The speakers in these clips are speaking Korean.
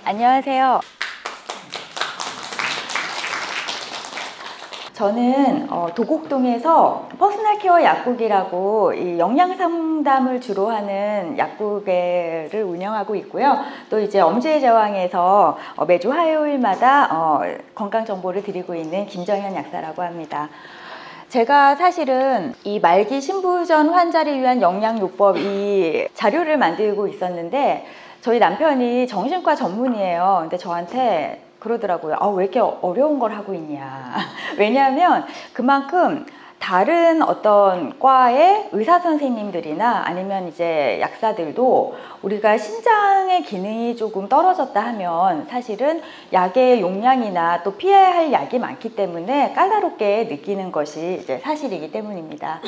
안녕하세요. 저는 도곡동에서 퍼스널 케어 약국이라고 이 영양 상담을 주로 하는 약국을 운영하고 있고요. 또 이제 엄지의 제왕에서 매주 화요일마다 건강 정보를 드리고 있는 김정현 약사라고 합니다. 제가 사실은 이 말기 신부전 환자를 위한 영양요법 이 자료를 만들고 있었는데 저희 남편이 정신과 전문이에요. 근데 저한테 그러더라고요. 왜 이렇게 어려운 걸 하고 있냐. 왜냐하면 그만큼 다른 어떤 과의 의사 선생님들이나 아니면 이제 약사들도 우리가 신장의 기능이 조금 떨어졌다 하면 사실은 약의 용량이나 또 피해야 할 약이 많기 때문에 까다롭게 느끼는 것이 이제 사실이기 때문입니다.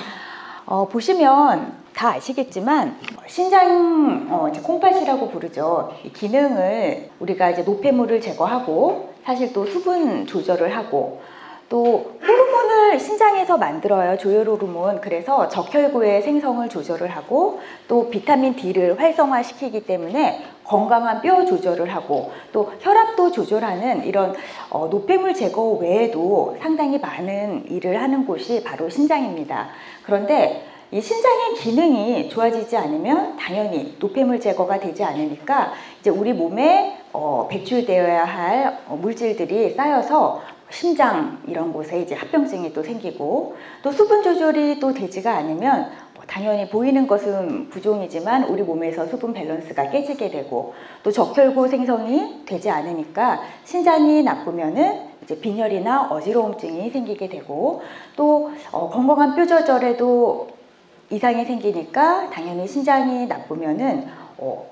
보시면 다 아시겠지만 신장 이제 콩팥이라고 부르죠. 이 기능을 우리가 이제 노폐물을 제거하고 사실 또 수분 조절을 하고 또 호르몬을 신장에서 만들어요. 조혈 호르몬. 그래서 적혈구의 생성을 조절을 하고 또 비타민 D를 활성화시키기 때문에 건강한 뼈 조절을 하고 또 혈압도 조절하는 이런 노폐물 제거 외에도 상당히 많은 일을 하는 곳이 바로 신장입니다. 그런데 이 신장의 기능이 좋아지지 않으면 당연히 노폐물 제거가 되지 않으니까 이제 우리 몸에 배출되어야 할 물질들이 쌓여서 심장 이런 곳에 이제 합병증이 또 생기고 또 수분 조절이 또 되지가 않으면 당연히 보이는 것은 부종이지만 우리 몸에서 수분 밸런스가 깨지게 되고 또 적혈구 생성이 되지 않으니까 신장이 나쁘면은 이제 빈혈이나 어지러움증이 생기게 되고 또 건강한 뼈 조절에도 이상이 생기니까 당연히 신장이 나쁘면은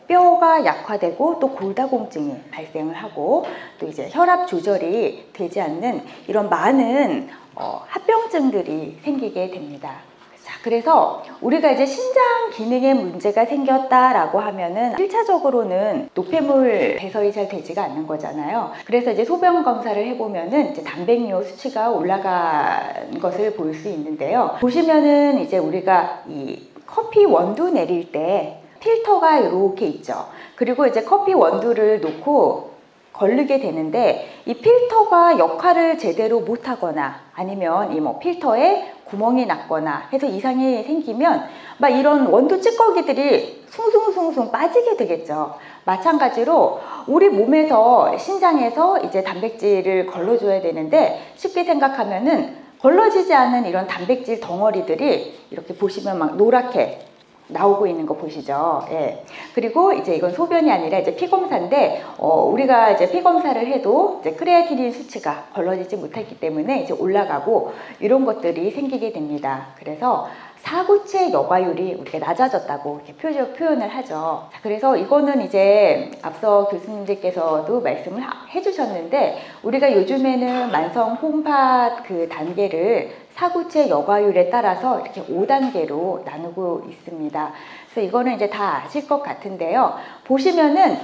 뼈가 약화되고 또 골다공증이 발생을 하고 또 이제 혈압 조절이 되지 않는 이런 많은 합병증들이 생기게 됩니다. 자, 그래서 우리가 이제 신장 기능에 문제가 생겼다라고 하면은 1차적으로는 노폐물 배설이 잘 되지가 않는 거잖아요. 그래서 이제 소변 검사를 해보면은 이제 단백뇨 수치가 올라간 것을 볼 수 있는데요. 보시면은 이제 우리가 이 커피 원두 내릴 때 필터가 이렇게 있죠. 그리고 이제 커피 원두를 놓고 걸르게 되는데 이 필터가 역할을 제대로 못하거나 아니면 이 필터에 구멍이 났거나 해서 이상이 생기면 막 이런 원두 찌꺼기들이 숭숭숭숭 빠지게 되겠죠. 마찬가지로 우리 몸에서 신장에서 이제 단백질을 걸러줘야 되는데 쉽게 생각하면은 걸러지지 않는 이런 단백질 덩어리들이 이렇게 보시면 막 노랗게 나오고 있는 거 보시죠. 예. 그리고 이제 이건 소변이 아니라 이제 피 검사인데, 우리가 이제 피 검사를 해도 이제 크레아티닌 수치가 걸러지지 못했기 때문에 이제 올라가고 이런 것들이 생기게 됩니다. 그래서 사구체 여과율이 우리가 낮아졌다고 이렇게 표현을 하죠. 그래서 이거는 이제 앞서 교수님들께서도 말씀을 해주셨는데 우리가 요즘에는 만성 콩팥 그 단계를 사구체 여과율에 따라서 이렇게 5단계로 나누고 있습니다. 그래서 이거는 이제 다 아실 것 같은데요. 보시면은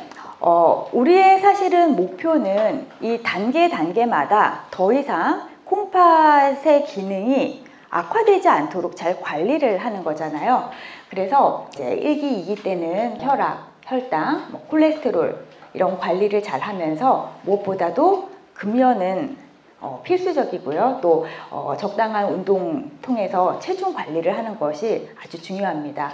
우리의 사실은 목표는 이 단계마다 더 이상 콩팥의 기능이 악화되지 않도록 잘 관리를 하는 거잖아요. 그래서 이제 1기, 2기 때는 혈압, 혈당, 콜레스테롤 이런 관리를 잘 하면서 무엇보다도 금연은 필수적이고요. 또 적당한 운동 통해서 체중 관리를 하는 것이 아주 중요합니다.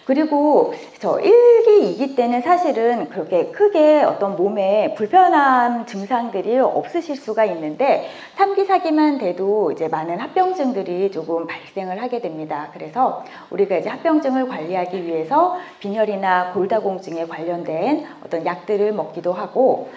그리고 저 1기, 2기 때는 사실은 그렇게 크게 어떤 몸에 불편한 증상들이 없으실 수가 있는데 3기, 4기만 돼도 이제 많은 합병증들이 조금 발생을 하게 됩니다. 그래서 우리가 이제 합병증을 관리하기 위해서 빈혈이나 골다공증에 관련된 어떤 약들을 먹기도 하고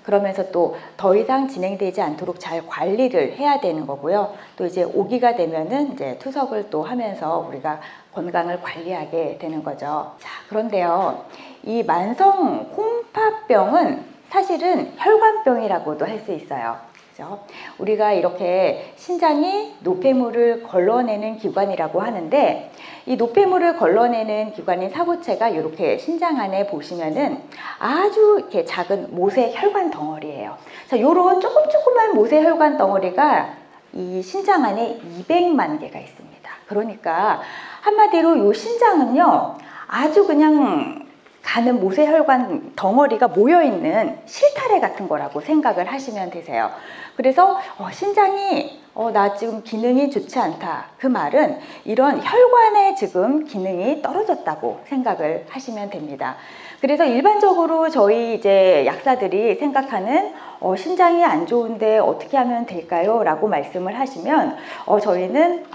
그러면서 또 더 이상 진행되지 않도록 잘 관리를 해야 되는 거고요. 또 이제 5기가 되면은 이제 투석을 또 하면서 우리가 건강을 관리하게 되는 거죠. 자, 그런데요, 이 만성 콩팥병은 사실은 혈관병이라고도 할 수 있어요. 그죠? 우리가 이렇게 신장이 노폐물을 걸러내는 기관이라고 하는데 이 노폐물을 걸러내는 기관인 사구체가 이렇게 신장 안에 보시면은 아주 이렇게 작은 모세 혈관 덩어리예요. 자, 요런 조그만 모세 혈관 덩어리가 이 신장 안에 200만 개가 있습니다. 그러니까 한마디로 요 신장은요, 아주 그냥 가는 모세혈관 덩어리가 모여있는 실타래 같은 거라고 생각을 하시면 되세요. 그래서 신장이 나 지금 기능이 좋지 않다. 그 말은 이런 혈관의 지금 기능이 떨어졌다고 생각을 하시면 됩니다. 그래서 일반적으로 저희 이제 약사들이 생각하는 신장이 안 좋은데 어떻게 하면 될까요? 라고 말씀을 하시면 저희는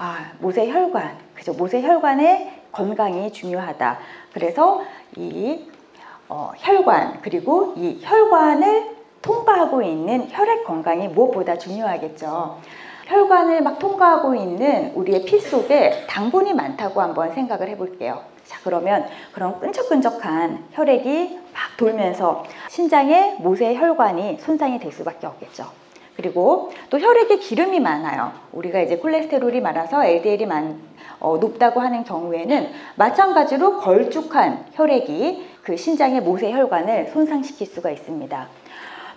모세혈관, 그죠? 모세혈관의 건강이 중요하다. 그래서 이 혈관, 그리고 이 혈관을 통과하고 있는 혈액 건강이 무엇보다 중요하겠죠. 혈관을 막 통과하고 있는 우리의 피 속에 당분이 많다고 한번 생각을 해볼게요. 자, 그러면 그런 끈적끈적한 혈액이 막 돌면서 신장의 모세혈관이 손상이 될 수밖에 없겠죠. 그리고 또 혈액에 기름이 많아요. 우리가 이제 콜레스테롤이 많아서 LDL이 높다고 하는 경우에는 마찬가지로 걸쭉한 혈액이 그 신장의 모세혈관을 손상시킬 수가 있습니다.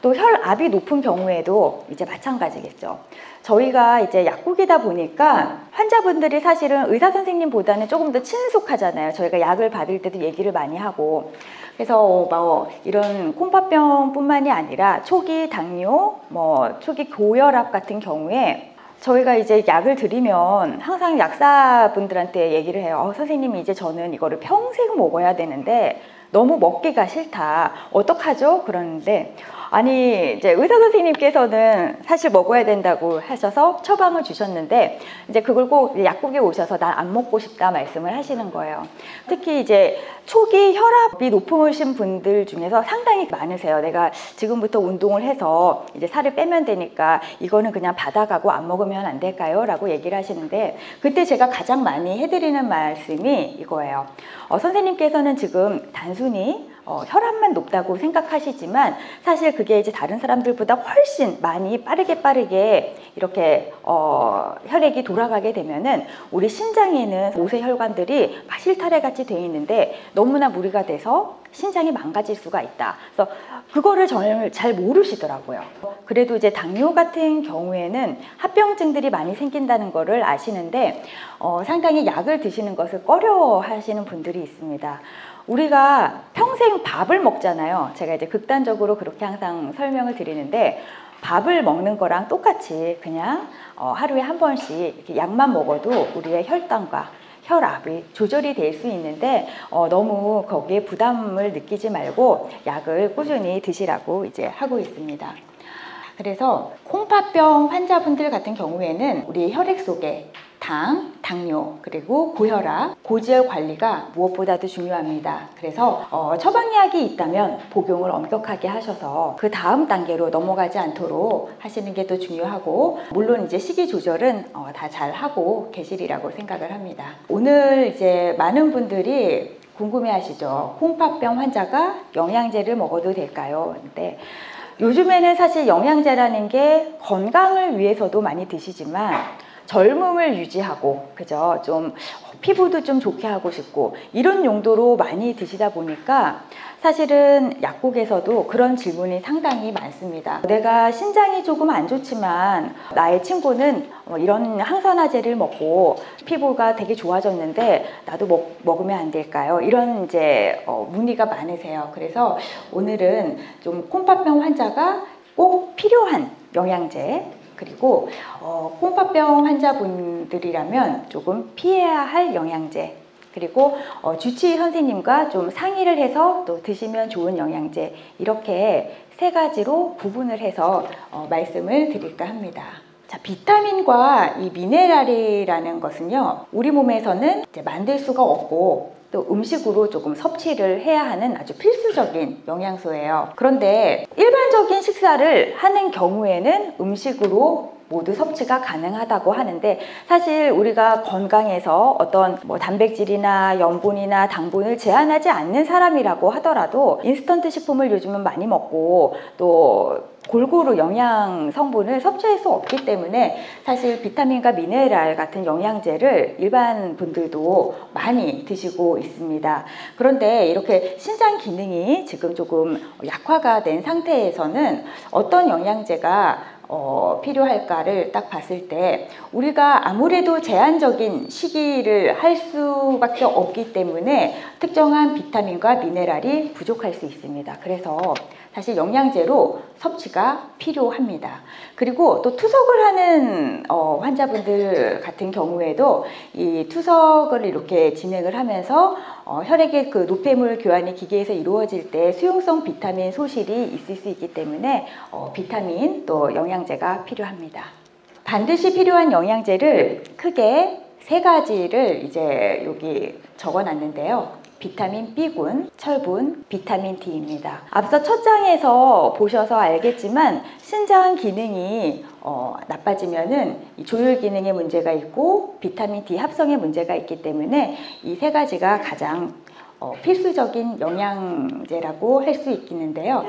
또 혈압이 높은 경우에도 이제 마찬가지겠죠. 저희가 이제 약국이다 보니까 환자분들이 사실은 의사 선생님보다는 조금 더 친숙하잖아요. 저희가 약을 받을 때도 얘기를 많이 하고. 그래서 이런 콩팥병뿐만이 아니라 초기 당뇨, 초기 고혈압 같은 경우에 저희가 이제 약을 드리면 항상 약사분들한테 얘기를 해요. 선생님이 이제 저는 이거를 평생 먹어야 되는데 너무 먹기가 싫다. 어떡하죠? 그러는데 아니 이제 의사 선생님께서는 사실 먹어야 된다고 하셔서 처방을 주셨는데 이제 그걸 꼭 약국에 오셔서 난 안 먹고 싶다 말씀을 하시는 거예요. 특히 이제 초기 혈압이 높으신 분들 중에서 상당히 많으세요. 내가 지금부터 운동을 해서 이제 살을 빼면 되니까 이거는 그냥 받아가고 안 먹으면 안 될까요? 라고 얘기를 하시는데 그때 제가 가장 많이 해드리는 말씀이 이거예요. 선생님께서는 지금 단순히 혈압만 높다고 생각하시지만 사실 그게 이제 다른 사람들보다 훨씬 많이 빠르게 이렇게 혈액이 돌아가게 되면은 우리 신장에는 모세혈관들이 실타래 같이 되어 있는데 너무나 무리가 돼서 신장이 망가질 수가 있다. 그래서 그거를 잘 모르시더라고요. 그래도 이제 당뇨 같은 경우에는 합병증들이 많이 생긴다는 거를 아시는데 상당히 약을 드시는 것을 꺼려 하시는 분들이 있습니다. 우리가 평생 밥을 먹잖아요. 제가 이제 극단적으로 그렇게 항상 설명을 드리는데 밥을 먹는 거랑 똑같이 그냥 하루에 한 번씩 이렇게 약만 먹어도 우리의 혈당과 혈압이 조절이 될 수 있는데 너무 거기에 부담을 느끼지 말고 약을 꾸준히 드시라고 이제 하고 있습니다. 그래서 콩팥병 환자분들 같은 경우에는 우리 혈액 속에 당뇨, 그리고 고혈압, 고지혈 관리가 무엇보다도 중요합니다. 그래서 처방약이 있다면 복용을 엄격하게 하셔서 그 다음 단계로 넘어가지 않도록 하시는 게 더 중요하고 물론 이제 식이 조절은 다 잘 하고 계시리라고 생각을 합니다. 오늘 이제 많은 분들이 궁금해하시죠. 콩팥병 환자가 영양제를 먹어도 될까요? 근데 요즘에는 사실 영양제라는 게 건강을 위해서도 많이 드시지만 젊음을 유지하고 그죠? 좀 피부도 좀 좋게 하고 싶고 이런 용도로 많이 드시다 보니까 사실은 약국에서도 그런 질문이 상당히 많습니다. 내가 신장이 조금 안 좋지만 나의 친구는 이런 항산화제를 먹고 피부가 되게 좋아졌는데 나도 먹으면 안 될까요? 이런 이제 문의가 많으세요. 그래서 오늘은 좀 콩팥병 환자가 꼭 필요한 영양제 그리고 콩팥병 환자분들이라면 조금 피해야 할 영양제 그리고 주치의 선생님과 좀 상의를 해서 또 드시면 좋은 영양제 이렇게 세 가지로 구분을 해서 말씀을 드릴까 합니다. 자, 비타민과 이 미네랄이라는 것은요 우리 몸에서는 이제 만들 수가 없고 또 음식으로 조금 섭취를 해야 하는 아주 필수적인 영양소예요. 그런데 일반적인 식사를 하는 경우에는 음식으로 모두 섭취가 가능하다고 하는데 사실 우리가 건강해서 어떤 단백질이나 염분이나 당분을 제한하지 않는 사람이라고 하더라도 인스턴트 식품을 요즘은 많이 먹고 또 골고루 영양 성분을 섭취할 수 없기 때문에 사실 비타민과 미네랄 같은 영양제를 일반 분들도 많이 드시고 있습니다. 그런데 이렇게 신장 기능이 지금 조금 약화가 된 상태에서는 어떤 영양제가 필요할까를 딱 봤을 때 우리가 아무래도 제한적인 식이를 할 수밖에 없기 때문에 특정한 비타민과 미네랄이 부족할 수 있습니다. 그래서 사실 영양제로 섭취가 필요합니다. 그리고 또 투석을 하는 환자분들 같은 경우에도 이 투석을 이렇게 진행을 하면서 혈액의 그 노폐물 교환이 기계에서 이루어질 때 수용성 비타민 소실이 있을 수 있기 때문에 비타민 또 영양제가 필요합니다. 반드시 필요한 영양제를 크게 3가지를 이제 여기 적어놨는데요. 비타민 B군, 철분, 비타민 D입니다. 앞서 첫 장에서 보셔서 알겠지만 신장 기능이 나빠지면은 이 조율 기능에 문제가 있고 비타민 D 합성에 문제가 있기 때문에 이 3가지가 가장 필수적인 영양제라고 할 수 있겠는데요.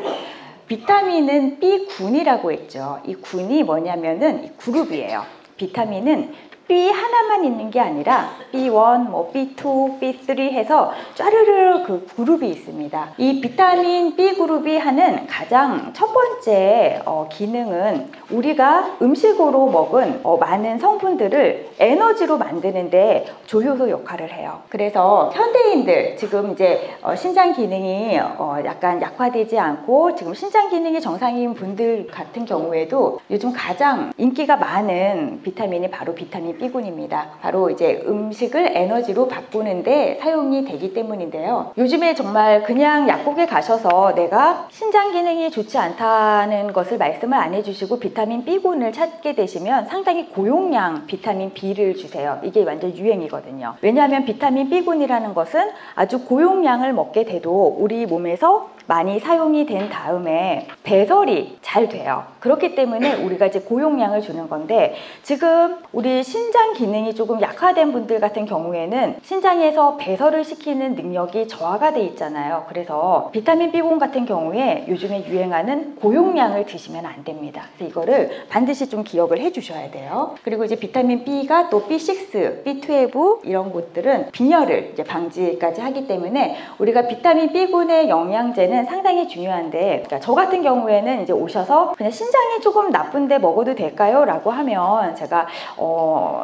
비타민은 B군이라고 했죠. 이 군이 뭐냐면은 이 그룹이에요. 비타민은 B 하나만 있는 게 아니라 B1, B2, B3 해서 쫘르르 그 그룹이 있습니다. 이 비타민 B 그룹이 하는 가장 첫 번째 기능은 우리가 음식으로 먹은 많은 성분들을 에너지로 만드는데 조효소 역할을 해요. 그래서 현대인들 지금 이제 신장 기능이 약간 약화되지 않고 지금 신장 기능이 정상인 분들 같은 경우에도 요즘 가장 인기가 많은 비타민이 바로 비타민 B군입니다. 바로 이제 음식을 에너지로 바꾸는데 사용이 되기 때문인데요. 요즘에 정말 그냥 약국에 가셔서 내가 신장 기능이 좋지 않다는 것을 말씀을 안 해주시고 비타민 B군을 찾게 되시면 상당히 고용량 비타민 B를 주세요. 이게 완전 유행이거든요. 왜냐하면 비타민 B군이라는 것은 아주 고용량을 먹게 돼도 우리 몸에서 많이 사용이 된 다음에 배설이 잘 돼요. 그렇기 때문에 우리가 이제 고용량을 주는 건데 지금 우리 신장 기능이 조금 약화된 분들 같은 경우에는 신장에서 배설을 시키는 능력이 저하가 돼 있잖아요. 그래서 비타민 B군 같은 경우에 요즘에 유행하는 고용량을 드시면 안 됩니다. 그래서 이거를 반드시 좀 기억을 해 주셔야 돼요. 그리고 이제 비타민 B가 또 B6, B12 이런 것들은 빈혈을 이제 방지까지 하기 때문에 우리가 비타민 B군의 영양제는 상당히 중요한데, 그러니까 저 같은 경우에는 이제 오셔서 그냥 신장이 조금 나쁜데 먹어도 될까요? 라고 하면 제가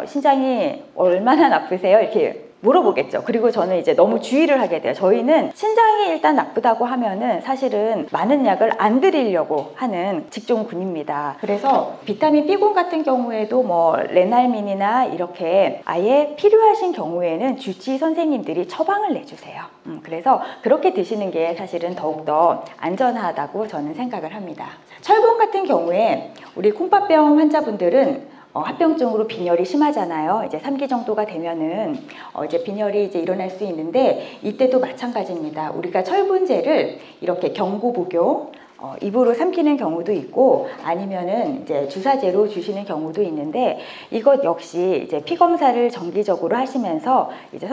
신장이 얼마나 나쁘세요? 이렇게 물어보겠죠. 그리고 저는 이제 너무 주의를 하게 돼요. 저희는 신장이 일단 나쁘다고 하면은 사실은 많은 약을 안 드리려고 하는 직종군입니다. 그래서 비타민 B군 같은 경우에도 뭐 레날민이나 이렇게 아예 필요하신 경우에는 주치의 선생님들이 처방을 내주세요. 그래서 그렇게 드시는 게 사실은 더욱더 안전하다고 저는 생각을 합니다. 철분 같은 경우에 우리 콩팥병 환자분들은 합병증으로 빈혈이 심하잖아요. 이제 3기 정도가 되면은 이제 빈혈이 이제 일어날 수 있는데 이때도 마찬가지입니다. 우리가 철분제를 이렇게 경구복용 입으로 삼키는 경우도 있고 아니면은 이제 주사제로 주시는 경우도 있는데 이것 역시 이제 피 검사를 정기적으로 하시면서 이제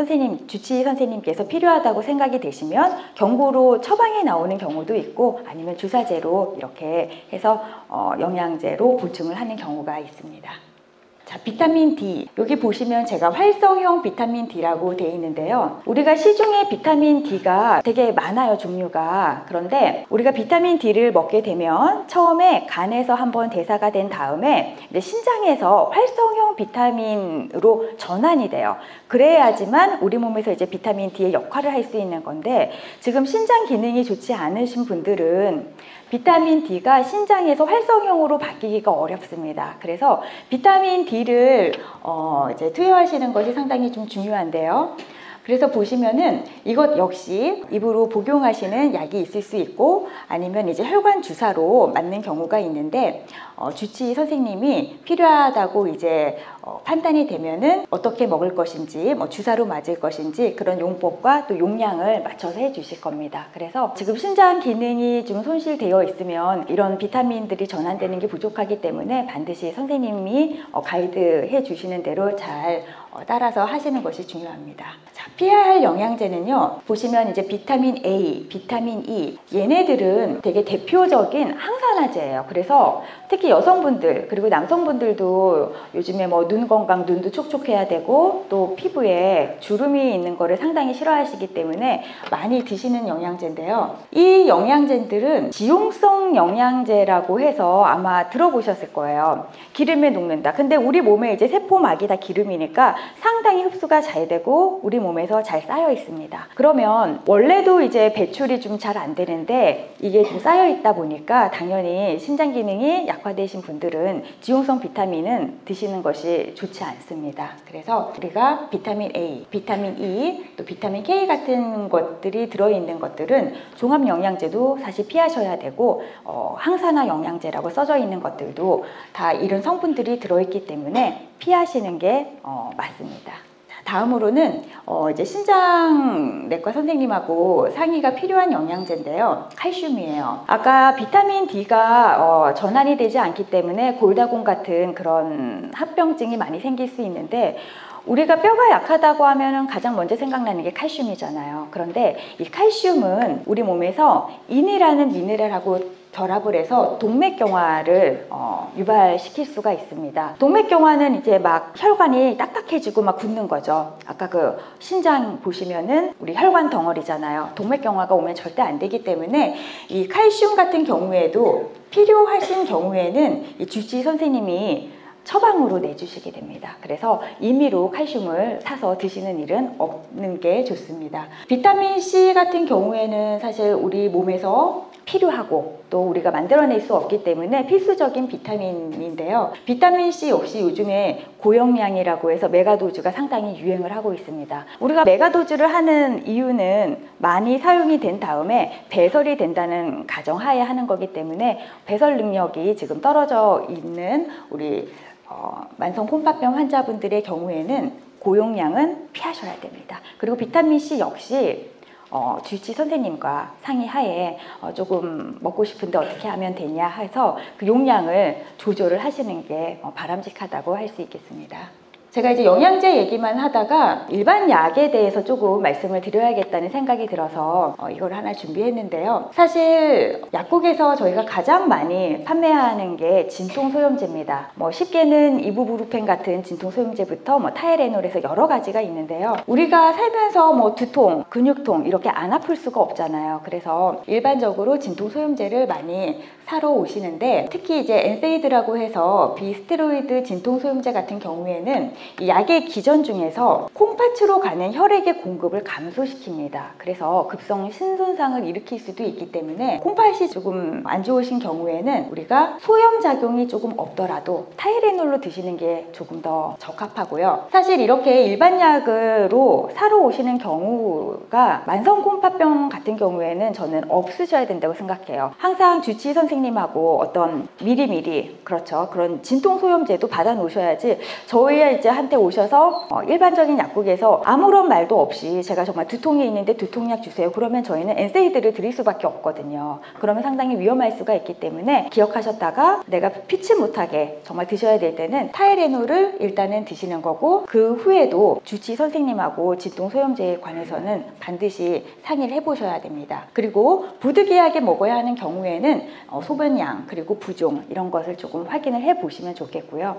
주치의 선생님께서 필요하다고 생각이 되시면 경구로 처방이 나오는 경우도 있고 아니면 주사제로 이렇게 해서 영양제로 보충을 하는 경우가 있습니다. 자, 비타민 D. 여기 보시면 제가 활성형 비타민 D라고 되어 있는데요. 우리가 시중에 비타민 D가 되게 많아요, 종류가. 그런데 우리가 비타민 D를 먹게 되면 처음에 간에서 한번 대사가 된 다음에 이제 신장에서 활성형 비타민으로 전환이 돼요. 그래야지만 우리 몸에서 이제 비타민 D의 역할을 할 수 있는 건데 지금 신장 기능이 좋지 않으신 분들은 비타민 D가 신장에서 활성형으로 바뀌기가 어렵습니다. 그래서 비타민 D를 이제 투여하시는 것이 상당히 좀 중요한데요. 그래서 보시면은 이것 역시 입으로 복용하시는 약이 있을 수 있고 아니면 이제 혈관 주사로 맞는 경우가 있는데 주치의 선생님이 필요하다고 이제 판단이 되면은 어떻게 먹을 것인지 뭐 주사로 맞을 것인지 그런 용법과 또 용량을 맞춰서 해주실 겁니다. 그래서 지금 신장 기능이 좀 손실되어 있으면 이런 비타민들이 전환되는 게 부족하기 때문에 반드시 선생님이 가이드해 주시는 대로 잘 따라서 하시는 것이 중요합니다. 자, 피해야 할 영양제는요, 보시면 이제 비타민 A, 비타민 E, 얘네들은 되게 대표적인 항산화제예요. 그래서 특히 여성분들 그리고 남성분들도 요즘에 뭐 눈 건강, 눈도 촉촉해야 되고 또 피부에 주름이 있는 거를 상당히 싫어하시기 때문에 많이 드시는 영양제인데요. 이 영양제들은 지용성 영양제라고 해서 아마 들어보셨을 거예요. 기름에 녹는다. 근데 우리 몸에 이제 세포막이 다 기름이니까 상당히 흡수가 잘 되고 우리 몸에서 잘 쌓여 있습니다. 그러면 원래도 이제 배출이 좀 잘 안 되는데 이게 좀 쌓여 있다 보니까 당연히 신장 기능이 약화되신 분들은 지용성 비타민은 드시는 것이 좋지 않습니다. 그래서 우리가 비타민 A, 비타민 E, 또 비타민 K 같은 것들이 들어있는 것들은 종합 영양제도 사실 피하셔야 되고 항산화 영양제라고 써져 있는 것들도 다 이런 성분들이 들어있기 때문에 피하시는 게 맞습니다. 다음으로는 이제 신장내과 선생님하고 상의가 필요한 영양제인데요. 칼슘이에요. 아까 비타민 D가 전환이 되지 않기 때문에 골다공 같은 그런 합병증이 많이 생길 수 있는데 우리가 뼈가 약하다고 하면 가장 먼저 생각나는 게 칼슘이잖아요. 그런데 이 칼슘은 우리 몸에서 인이라는 미네랄하고 결합을 해서 동맥경화를 유발시킬 수가 있습니다. 동맥경화는 이제 막 혈관이 딱딱해지고 막 굳는 거죠. 아까 그 신장 보시면은 우리 혈관 덩어리잖아요. 동맥경화가 오면 절대 안 되기 때문에 이 칼슘 같은 경우에도 필요하신 경우에는 이 주치의 선생님이 처방으로 내주시게 됩니다. 그래서 임의로 칼슘을 사서 드시는 일은 없는 게 좋습니다. 비타민C 같은 경우에는 사실 우리 몸에서 필요하고 또 우리가 만들어낼 수 없기 때문에 필수적인 비타민인데요. 비타민C 역시 요즘에 고용량이라고 해서 메가도즈가 상당히 유행을 하고 있습니다. 우리가 메가도즈를 하는 이유는 많이 사용이 된 다음에 배설이 된다는 가정하에 하는 거기 때문에 배설 능력이 지금 떨어져 있는 우리 만성 콩팥병 환자분들의 경우에는 고용량은 피하셔야 됩니다. 그리고 비타민C 역시 주치 선생님과 상의하에 조금 먹고 싶은데 어떻게 하면 되냐 해서 그 용량을 조절을 하시는 게 바람직하다고 할 수 있겠습니다. 제가 이제 영양제 얘기만 하다가 일반 약에 대해서 조금 말씀을 드려야겠다는 생각이 들어서 이걸 하나 준비했는데요. 사실 약국에서 저희가 가장 많이 판매하는 게 진통소염제입니다. 쉽게는 이부브루펜 같은 진통소염제부터 타이레놀에서 여러 가지가 있는데요. 우리가 살면서 두통, 근육통 이렇게 안 아플 수가 없잖아요. 그래서 일반적으로 진통소염제를 많이 사러 오시는데 특히 이제 엔세이드라고 해서 비스테로이드 진통소염제 같은 경우에는 이 약의 기전 중에서 콩팥으로 가는 혈액의 공급을 감소시킵니다. 그래서 급성 신손상을 일으킬 수도 있기 때문에 콩팥이 조금 안 좋으신 경우에는 우리가 소염작용이 조금 없더라도 타이레놀로 드시는 게 조금 더 적합하고요. 사실 이렇게 일반 약으로 사러 오시는 경우가 만성 콩팥병 같은 경우에는 저는 없으셔야 된다고 생각해요. 항상 주치의 선생님하고 어떤 미리미리 그렇죠. 그런 진통소염제도 받아 놓으셔야지 저희 이제 한테 오셔서 일반적인 약국에서 아무런 말도 없이 제가 정말 두통이 있는데 두통약 주세요. 그러면 저희는 엔세이드를 드릴 수밖에 없거든요. 그러면 상당히 위험할 수가 있기 때문에 기억하셨다가 내가 피치 못하게 정말 드셔야 될 때는 타이레놀을 일단은 드시는 거고 그 후에도 주치의 선생님하고 진통소염제에 관해서는 반드시 상의를 해보셔야 됩니다. 그리고 부득이하게 먹어야 하는 경우에는 소변량 그리고 부종 이런 것을 조금 확인을 해 보시면 좋겠고요.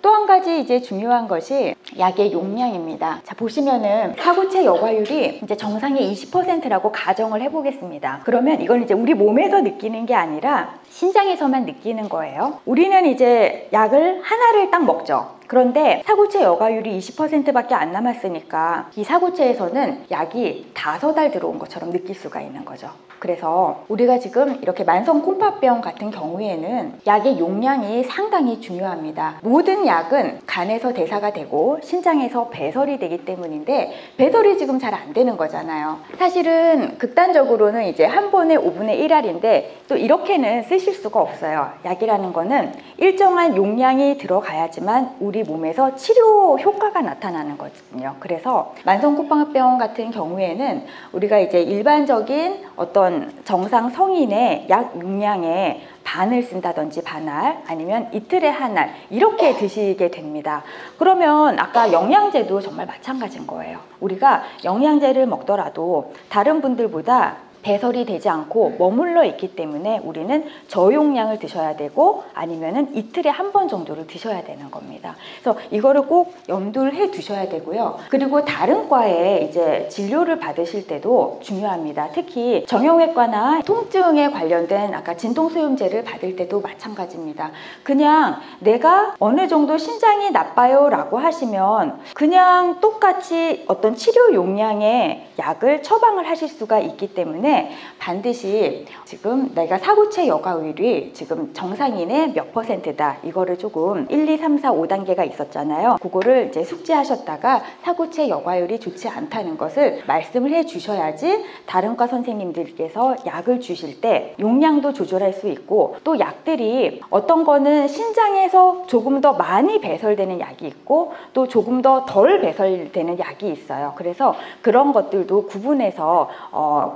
또 한 가지 이제 중요한 것이 약의 용량입니다. 자, 보시면은 사구체 여과율이 이제 정상의 20%라고 가정을 해보겠습니다. 그러면 이건 이제 우리 몸에서 느끼는 게 아니라 신장에서만 느끼는 거예요. 우리는 이제 약을 하나를 딱 먹죠. 그런데 사구체 여과율이 20%밖에 안 남았으니까 이 사구체에서는 약이 5알 들어온 것처럼 느낄 수가 있는 거죠. 그래서 우리가 지금 이렇게 만성 콩팥병 같은 경우에는 약의 용량이 상당히 중요합니다. 모든 약은 간에서 대사가 되고 신장에서 배설이 되기 때문인데 배설이 지금 잘 안 되는 거잖아요. 사실은 극단적으로는 이제 한 번에 5분의 1알인데 또 이렇게는 쓰실 수가 없어요. 약이라는 거는 일정한 용량이 들어가야지만 우리 우리 몸에서 치료 효과가 나타나는 거거든요. 그래서 만성쿠팡병 같은 경우에는 우리가 이제 일반적인 어떤 정상 성인의 약 용량의 반을 쓴다든지 반알, 아니면 이틀에 한 알 이렇게 드시게 됩니다. 그러면 아까 영양제도 정말 마찬가지인 거예요. 우리가 영양제를 먹더라도 다른 분들보다 배설이 되지 않고 머물러 있기 때문에 우리는 저용량을 드셔야 되고 아니면은 이틀에 한 번 정도를 드셔야 되는 겁니다. 그래서 이거를 꼭 염두를 해 두셔야 되고요. 그리고 다른 과에 이제 진료를 받으실 때도 중요합니다. 특히 정형외과나 통증에 관련된 아까 진통소염제를 받을 때도 마찬가지입니다. 그냥 내가 어느 정도 신장이 나빠요 라고 하시면 그냥 똑같이 어떤 치료 용량의 약을 처방을 하실 수가 있기 때문에 반드시 지금 내가 사구체 여과율이 지금 정상인의 몇 %다 이거를 조금 1, 2, 3, 4, 5단계가 있었잖아요. 그거를 이제 숙지하셨다가 사구체 여과율이 좋지 않다는 것을 말씀을 해 주셔야지 다른 과 선생님들께서 약을 주실 때 용량도 조절할 수 있고, 또 약들이 어떤 거는 신장에서 조금 더 많이 배설되는 약이 있고 또 조금 더 덜 배설되는 약이 있어요. 그래서 그런 것들도 구분해서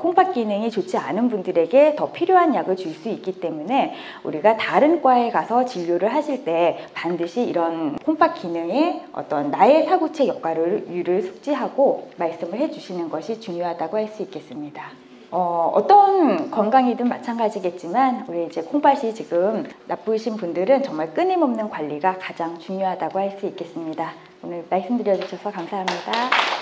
콩팥 기능이 좋지 않은 분들에게 더 필요한 약을 줄 수 있기 때문에 우리가 다른 과에 가서 진료를 하실 때 반드시 이런 콩팥 기능의 어떤 나의 사구체 여과율을 숙지하고 말씀을 해주시는 것이 중요하다고 할 수 있겠습니다. 어떤 건강이든 마찬가지겠지만 우리 이제 콩팥이 지금 나쁘신 분들은 정말 끊임없는 관리가 가장 중요하다고 할 수 있겠습니다. 오늘 말씀드려 주셔서 감사합니다.